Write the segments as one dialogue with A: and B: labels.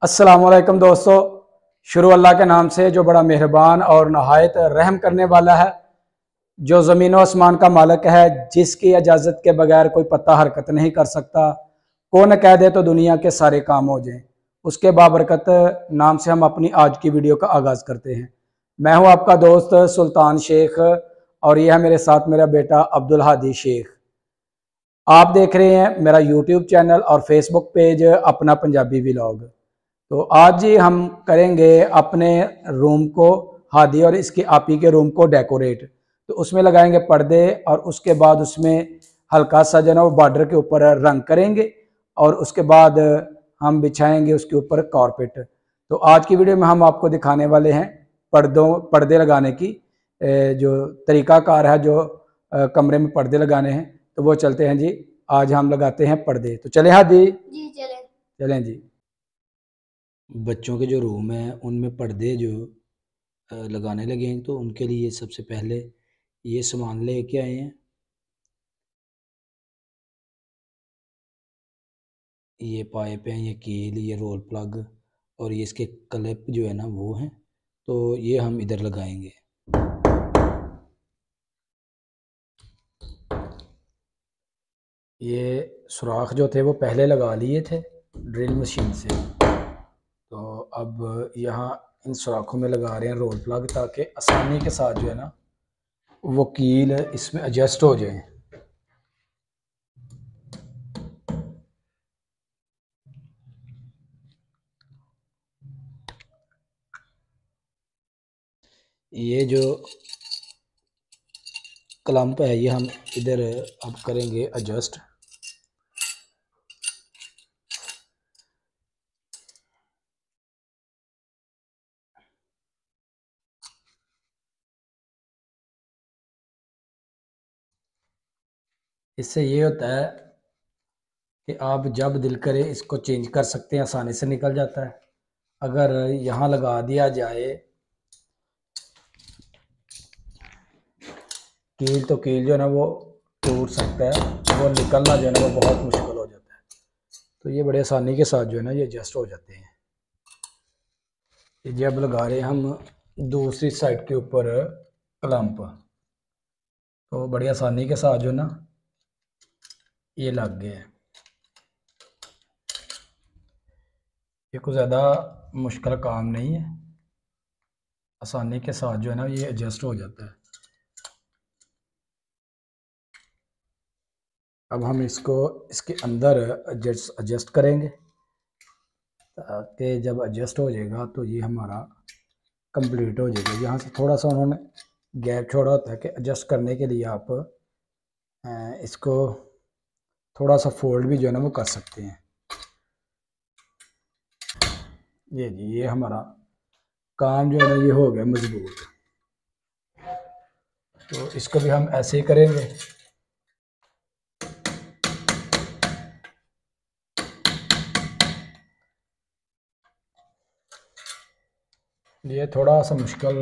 A: अस्सलामुअलैकुम दोस्तों। शुरू अल्लाह के नाम से जो बड़ा मेहरबान और नहायत रहम करने वाला है, जो ज़मीन व आसमान का मालिक है, जिसकी इजाज़त के बगैर कोई पत्ता हरकत नहीं कर सकता। कौन कह दे तो दुनिया के सारे काम हो जाएं। उसके बाबरकत नाम से हम अपनी आज की वीडियो का आगाज़ करते हैं। मैं हूं आपका दोस्त सुल्तान शेख और यह है मेरे साथ मेरा बेटा अब्दुल हादी शेख। आप देख रहे हैं मेरा यूट्यूब चैनल और फेसबुक पेज अपना पंजाबी व्लॉग। तो आज ही हम करेंगे अपने रूम को, हादी और इसके आपी के रूम को डेकोरेट। तो उसमें लगाएंगे पर्दे और उसके बाद उसमें हल्का सा जो ना वो बॉर्डर के ऊपर रंग करेंगे और उसके बाद हम बिछाएंगे उसके ऊपर कारपेट। तो आज की वीडियो में हम आपको दिखाने वाले हैं पर्दे लगाने की जो तरीकाकार है, जो कमरे में पर्दे लगाने हैं। तो वो चलते हैं जी, आज हम लगाते हैं पर्दे। तो चले हादी जी, चलें जी। बच्चों के जो रूम हैं उनमें पर्दे जो लगाने लगे हैं, तो उनके लिए सबसे पहले ये सामान लेके आए हैं। ये पाइप हैं, ये कील, ये रोल प्लग और ये इसके क्लिप जो है ना वो हैं। तो ये हम इधर लगाएंगे। ये सुराख जो थे वो पहले लगा लिए थे ड्रिल मशीन से। तो अब यहाँ इन सुराखों में लगा रहे हैं रोल प्लग, ताकि आसानी के साथ जो है ना वो कील इसमें एडजस्ट हो जाए। ये जो क्लम्प है ये हम इधर अब करेंगे एडजस्ट। इससे ये होता है कि आप जब दिल करे इसको चेंज कर सकते हैं, आसानी से निकल जाता है। अगर यहाँ लगा दिया जाए कील तो कील जो है ना वो टूट सकता है, वो निकलना जो है ना वो बहुत मुश्किल हो जाता है। तो ये बड़े आसानी के साथ जो है ना ये एडजस्ट हो जाते हैं। ये जब लगा रहे हैं हम दूसरी साइड के ऊपर क्लम्प, तो बड़ी आसानी के साथ जो है ना ये लग गए हैं। ये कोई ज़्यादा मुश्किल काम नहीं है, आसानी के साथ जो है ना ये एडजस्ट हो जाता है। अब हम इसको इसके अंदर एडजस्ट करेंगे, ताकि जब एडजस्ट हो जाएगा तो ये हमारा कंप्लीट हो जाएगा। यहाँ से थोड़ा सा उन्होंने गैप छोड़ा होता है कि एडजस्ट करने के लिए आप इसको थोड़ा सा फोल्ड भी जो है ना वो कर सकते हैं। ये जी, ये हमारा काम जो है ना ये हो गया मजबूत। तो इसको भी हम ऐसे ही करेंगे। ये थोड़ा सा मुश्किल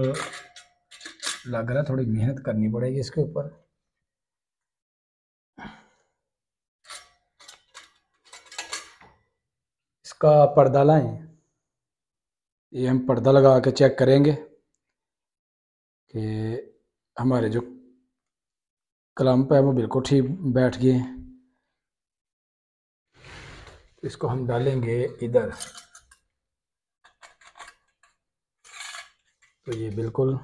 A: लग रहा है, थोड़ी मेहनत करनी पड़ेगी इसके ऊपर। इसका पर्दा लाएं, ये हम पर्दा लगा के चेक करेंगे कि हमारे जो क्लम्प है वो बिल्कुल ठीक बैठ गए हैं। इसको हम डालेंगे इधर, तो ये बिल्कुल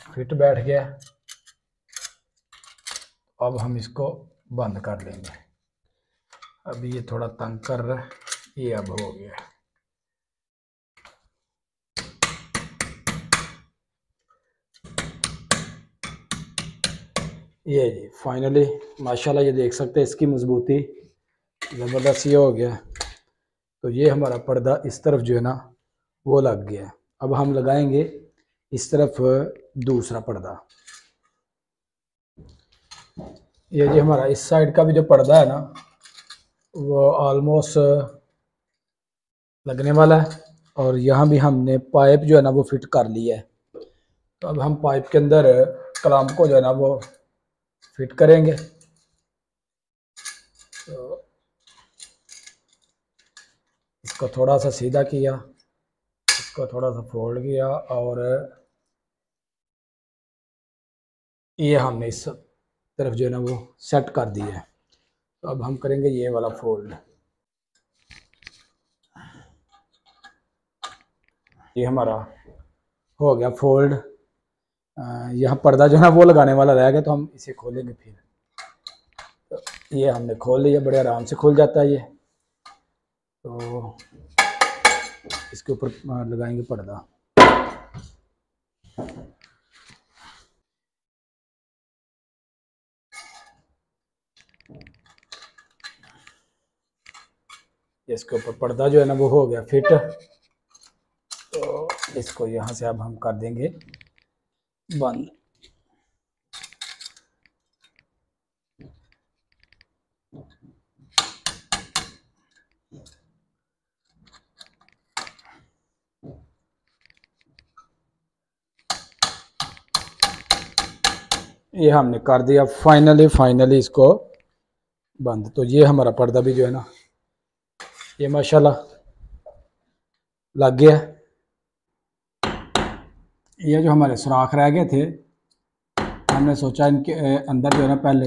A: फिट बैठ गया। अब हम इसको बंद कर लेंगे। अभी ये थोड़ा तंग कर रहा है, ये अब हो गया। ये जी फाइनली माशाल्लाह ये देख सकते हैं इसकी मजबूती ज़बरदस्त ये हो गया। तो ये हमारा पर्दा इस तरफ जो है ना वो लग गया। अब हम लगाएंगे इस तरफ दूसरा पर्दा। ये जी हमारा इस साइड का भी जो पर्दा है ना वो ऑलमोस्ट लगने वाला है, और यहाँ भी हमने पाइप जो है ना वो फिट कर लिया है। तो अब हम पाइप के अंदर क्लैंप को जो है ना वो फिट करेंगे। तो इसको थोड़ा सा सीधा किया, इसको थोड़ा सा फोल्ड किया और ये हमने इस तरफ जो है ना वो सेट कर दिया है। तो अब हम करेंगे ये वाला फोल्ड। ये हमारा हो गया फोल्ड। यहाँ पर्दा जो है ना वो लगाने वाला रह गया, तो हम इसे खोलेंगे फिर। तो ये हमने खोल लिया, बड़े आराम से खुल जाता है ये। तो इसके ऊपर लगाएंगे पर्दा। इसके ऊपर पर्दा जो है ना वो हो गया फिट। तो इसको यहाँ से अब हम कर देंगे बंद। ये हमने कर दिया फाइनली इसको बंद। तो ये हमारा पर्दा भी जो है ना ये माशाल्लाह लग गया। ये जो हमारे सुराख रह गए थे, हमने सोचा इनके अंदर जो है ना पहले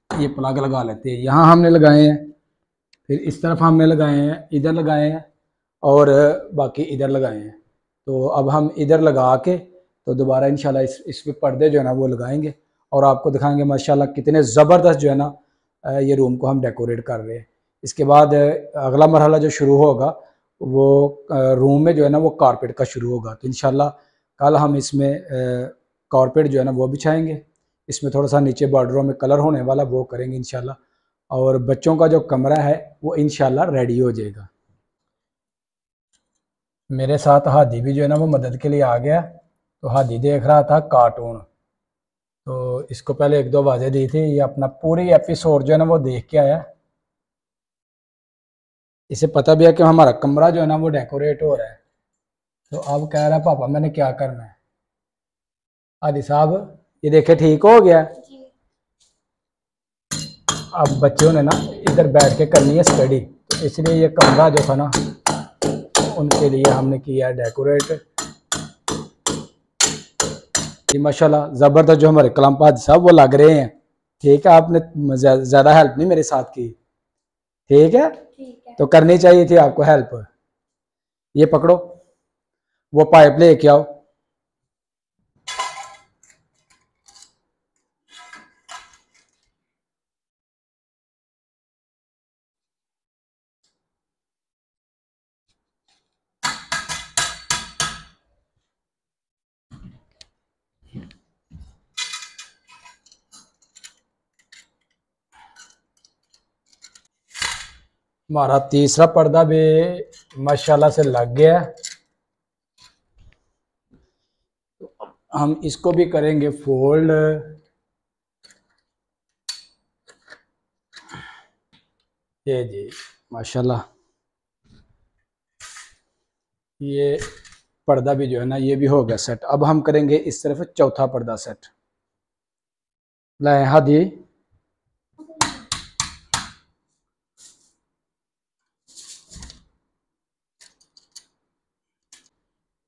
A: ये प्लग लगा लेते हैं। यहाँ हमने लगाए हैं, फिर इस तरफ हमने लगाए हैं, इधर लगाए हैं और बाकी इधर लगाए हैं। तो अब हम इधर लगा के तो दोबारा इंशाल्लाह इस पे पर्दे जो है ना वो लगाएंगे और आपको दिखाएंगे माशाल्लाह कितने ज़बरदस्त जो है ना ये रूम को हम डेकोरेट कर रहे हैं। इसके बाद अगला मरहला जो शुरू होगा वो रूम में जो है ना वो कारपेट का शुरू होगा। तो इंशाल्लाह कल हम इसमें कारपेट जो है ना वो बिछाएंगे। इसमें थोड़ा सा नीचे बॉर्डरों में कलर होने वाला वो करेंगे इंशाल्लाह। और बच्चों का जो कमरा है वो इंशाल्लाह रेडी हो जाएगा। मेरे साथ हादी भी जो है ना वो मदद के लिए आ गया। तो हादी देख रहा था कार्टून, तो इसको पहले एक दो आवाज़ें दी थी। ये अपना पूरी एपिसोड जो है ना वो देख के आया। इसे पता भी है कि हमारा कमरा जो है ना वो डेकोरेट हो रहा है। तो अब कह रहा है पापा मैंने क्या करना है। हादी साहब ये देखे ठीक हो गया। अब बच्चों ने ना इधर बैठ के करनी है स्टडी, तो इसलिए ये कमरा जो था ना उनके लिए हमने किया डेकोरेट। ये माशाल्लाह ज़बरदस्त जो हमारे कलाम हादी साहब वो लग रहे हैं। ठीक है, आपने ज़्यादा हेल्प नहीं मेरे साथ की। ठीक है, तो करनी चाहिए थी आपको हेल्प। ये पकड़ो, वो पाइप लेके आओ। हमारा तीसरा पर्दा भी माशाल्लाह से लग गया। हम इसको भी करेंगे फोल्ड। ये जी माशाल्लाह ये पर्दा भी जो है ना ये भी हो गया सेट। अब हम करेंगे इस तरफ चौथा पर्दा सेट। लाए हादी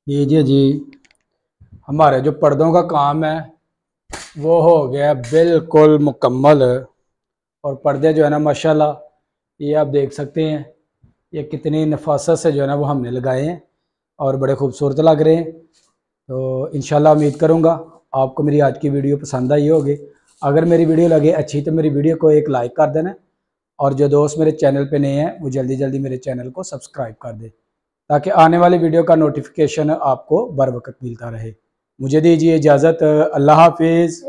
A: लीजिए जी, हमारे जो पर्दों का काम है वो हो गया बिल्कुल मुकम्मल। और पर्दे जो है ना माशाल्लाह ये आप देख सकते हैं ये कितनी नफासत से जो है ना वो हमने लगाए हैं और बड़े खूबसूरत लग रहे हैं। तो इंशाल्लाह उम्मीद करूँगा आपको मेरी आज की वीडियो पसंद आई होगी। अगर मेरी वीडियो लगे अच्छी तो मेरी वीडियो को एक लाइक कर देना, और जो दोस्त मेरे चैनल पे नए हैं वो जल्दी जल्दी मेरे चैनल को सब्सक्राइब कर दे ताकि आने वाली वीडियो का नोटिफिकेशन आपको बर वक्त मिलता रहे। मुझे दीजिए इजाज़त। अल्लाह हाफिज़।